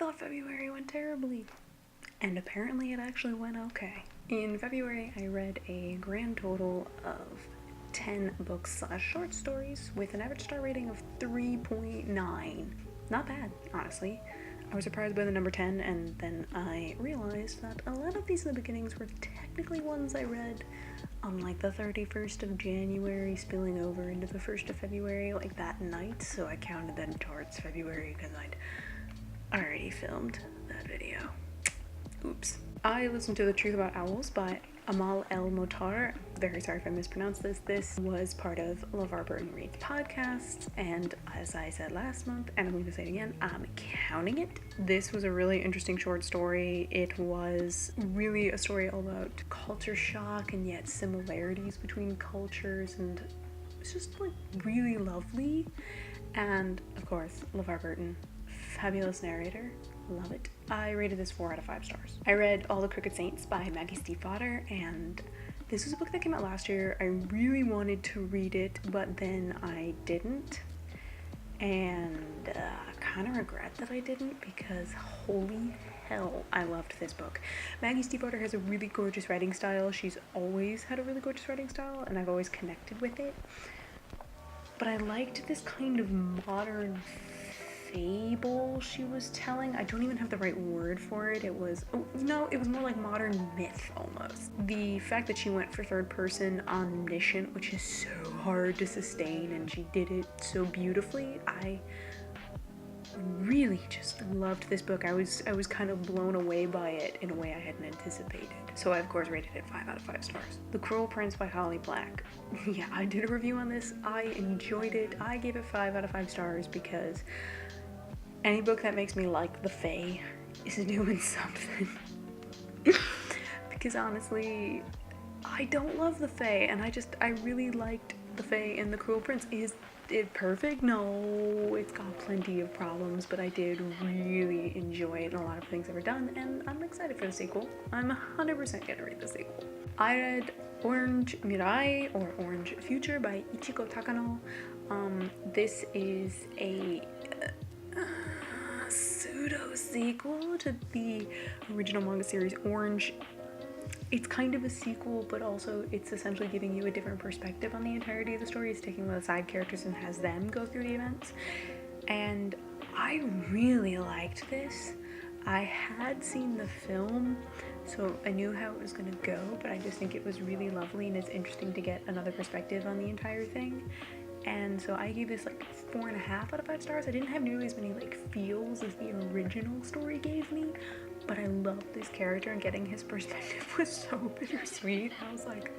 thought February went terribly. And apparently it actually went okay. In February, I read a grand total of 10 books / short stories with an average star rating of 3.9. Not bad, honestly. I was surprised by the number 10, and then I realized that a lot of these in the beginnings were technically ones I read on like the 31st of January, spilling over into the 1st of February, like that night, so I counted them towards February because I'd already filmed that video. Oops. I listened to The Truth About Owls by Amal El Motar. Very sorry if I mispronounced this. This was part of LeVar Burton Reads podcast, and as I said last month, and I'm going to say it again, I'm counting it. This was a really interesting short story. It was really a story all about culture shock and yet similarities between cultures, and it's just like really lovely. And of course, LeVar Burton, fabulous narrator. Love it. I rated this 4 out of 5 stars. I read All the Crooked Saints by Maggie Stiefvater, and this was a book that came out last year. I really wanted to read it, but then I didn't. And I kind of regret that I didn't, because holy hell, I loved this book. Maggie Stiefvater has a really gorgeous writing style. She's always had a really gorgeous writing style, and I've always connected with it. But I liked this kind of modern fable she was telling. I don't even have the right word for it. It was more like modern myth almost. The fact that she went for third person omniscient, which is so hard to sustain, and she did it so beautifully. I really just loved this book. I was kind of blown away by it in a way I hadn't anticipated. So I of course rated it 5 out of 5 stars. The Cruel Prince by Holly Black. Yeah, I did a review on this. I enjoyed it. I gave it 5 out of 5 stars because any book that makes me like the Fae is doing something. Because honestly, I don't love the Fae, and I really liked the Fae, and The Cruel Prince. Is it perfect? No, it's got plenty of problems, but I did really enjoy it and a lot of things that were done, and I'm excited for the sequel. I'm 100% gonna read the sequel. I read Orange Mirai, or Orange Future by Ichiko Takano. This is a pseudo sequel to the original manga series Orange. It's kind of a sequel, but also it's essentially giving you a different perspective on the entirety of the story. It's taking the side characters and has them go through the events. And I really liked this. I had seen the film, so I knew how it was going to go, but I just think it was really lovely, and it's interesting to get another perspective on the entire thing. And so I gave this like 4.5 out of 5 stars. I didn't have nearly as many like feels as the original story gave me, but I loved this character, and getting his perspective was so bittersweet. I was like,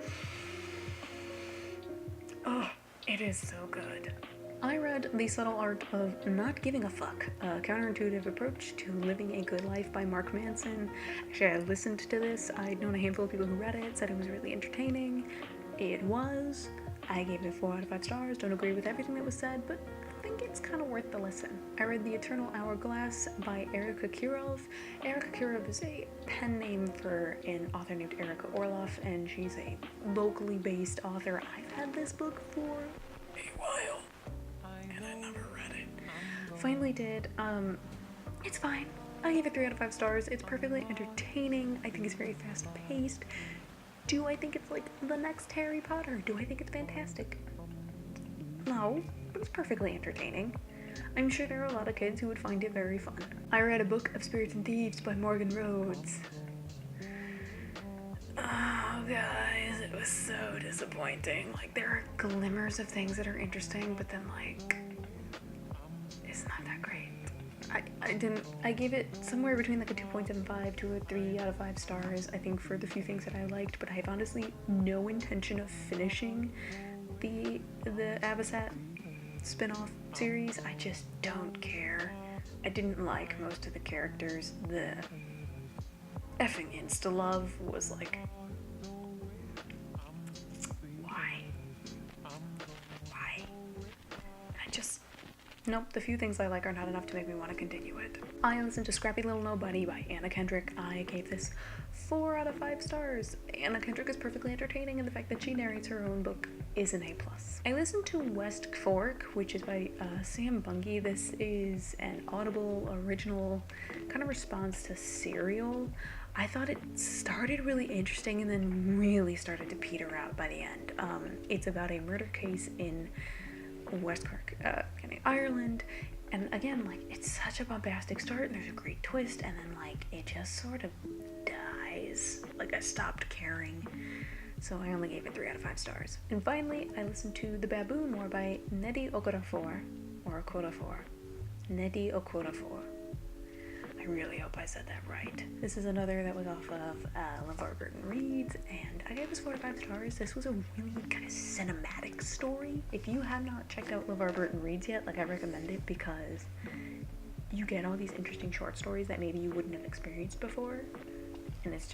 oh, it is so good. I read The Subtle Art of Not Giving a Fuck, a counterintuitive approach to living a good life by Mark Manson. Actually, I listened to this. I'd known a handful of people who read it, said it was really entertaining. It was. I gave it 4 out of 5 stars. Don't agree with everything that was said, but I think it's kind of worth the listen. I read The Eternal Hourglass by Erica Kirov. Erica Kirov is a pen name for an author named Erica Orloff, and she's a locally based author. I've had this book for a while, and I never read it. Finally did. It's fine. I gave it 3 out of 5 stars. It's perfectly entertaining. I think it's very fast-paced. Do I think it's like the next Harry Potter? Do I think it's fantastic? No, but it's perfectly entertaining. I'm sure there are a lot of kids who would find it very fun. I read A Book of Spirits and Thieves by Morgan Rhodes. Oh, guys, it was so disappointing. Like, there are glimmers of things that are interesting, but then, like, it's not that great. I gave it somewhere between like a 2.75 to a 3 out of 5 stars, I think, for the few things that I liked, but I have honestly no intention of finishing the Avasat spin-off series. I just don't care. I didn't like most of the characters. The effing insta-love was like, why? Nope, the few things I like are not enough to make me want to continue it. I listened to Scrappy Little Nobody by Anna Kendrick. I gave this 4 out of 5 stars. Anna Kendrick is perfectly entertaining, and the fact that she narrates her own book is an A+. I listened to West Fork, which is by Sam Bungie. This is an Audible original kind of response to Serial. I thought it started really interesting and then really started to peter out by the end. It's about a murder case in West Cork, Ireland, and again, like, it's such a bombastic start and there's a great twist, and then like it just sort of dies. Like, I stopped caring, so I only gave it 3 out of 5 stars. And finally, I listened to The Baboon War by Nnedi Okorafor, or Okorafor. Nnedi Okorafor. I really hope I said that right. This is another that was off of LeVar Burton Reads, and I gave this 4 to 5 stars. This was a really kind of cinematic story. If you have not checked out LeVar Burton Reads yet, like, I recommend it because you get all these interesting short stories that maybe you wouldn't have experienced before, and it's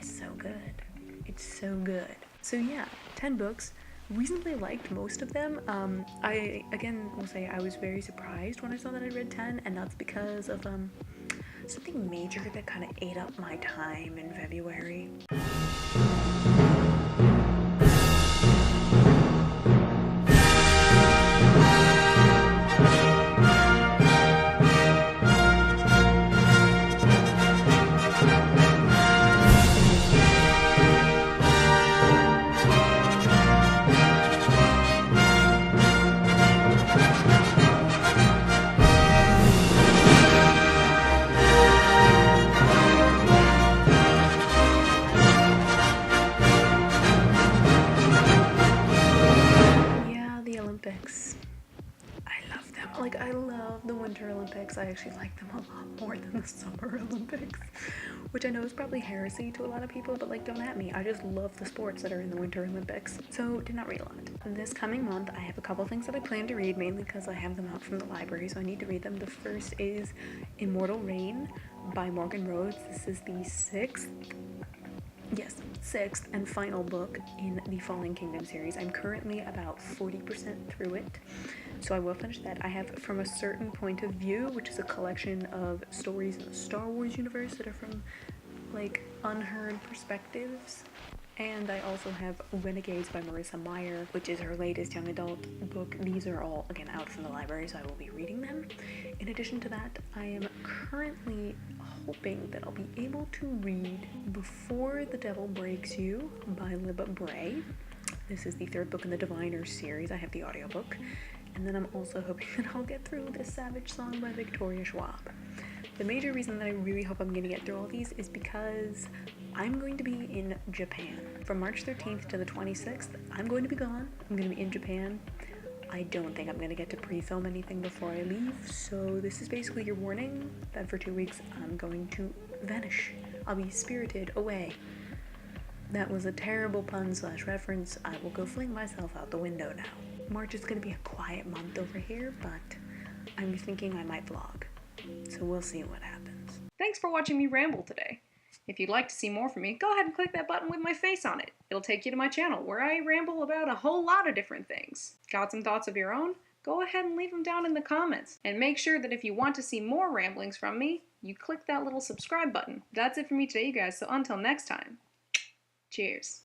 so good. It's so good. So yeah, 10 books. Reasonably liked most of them. I, again, will say I was very surprised when I saw that I read 10, and that's because of something major that kind of ate up my time in February. I love the Winter Olympics. I actually like them a lot more than the Summer Olympics, which I know is probably heresy to a lot of people, but like, don't at me. I just love the sports that are in the Winter Olympics. So did not read a lot. This coming month, I have a couple things that I plan to read, mainly because I have them out from the library, so I need to read them. The first is Immortal Reign by Morgan Rhodes. This is the sixth and final book in the Fallen Kingdom series. I'm currently about 40% through it, so I will finish that. I have From a Certain Point of View, which is a collection of stories in the Star Wars universe that are from, like, unheard perspectives. And I also have Renegades by Marissa Meyer, which is her latest young adult book. These are all, again, out from the library, so I will be reading them. In addition to that, I am currently hoping that I'll be able to read Before the Devil Breaks You by Libba Bray. This is the third book in the Diviners series. I have the audiobook. And then I'm also hoping that I'll get through this Savage Song by Victoria Schwab. The major reason that I really hope I'm going to get through all these is because I'm going to be in Japan. From March 13th to the 26th, I'm going to be gone. I'm going to be in Japan. I don't think I'm going to get to pre-film anything before I leave, so this is basically your warning that for 2 weeks I'm going to vanish. I'll be spirited away. That was a terrible pun/reference. I will go fling myself out the window now. March is going to be a quiet month over here, but I'm thinking I might vlog. So we'll see what happens. Thanks for watching me ramble today. If you'd like to see more from me, go ahead and click that button with my face on it. It'll take you to my channel where I ramble about a whole lot of different things. Got some thoughts of your own? Go ahead and leave them down in the comments. And make sure that if you want to see more ramblings from me, you click that little subscribe button. That's it for me today, you guys, so until next time, cheers.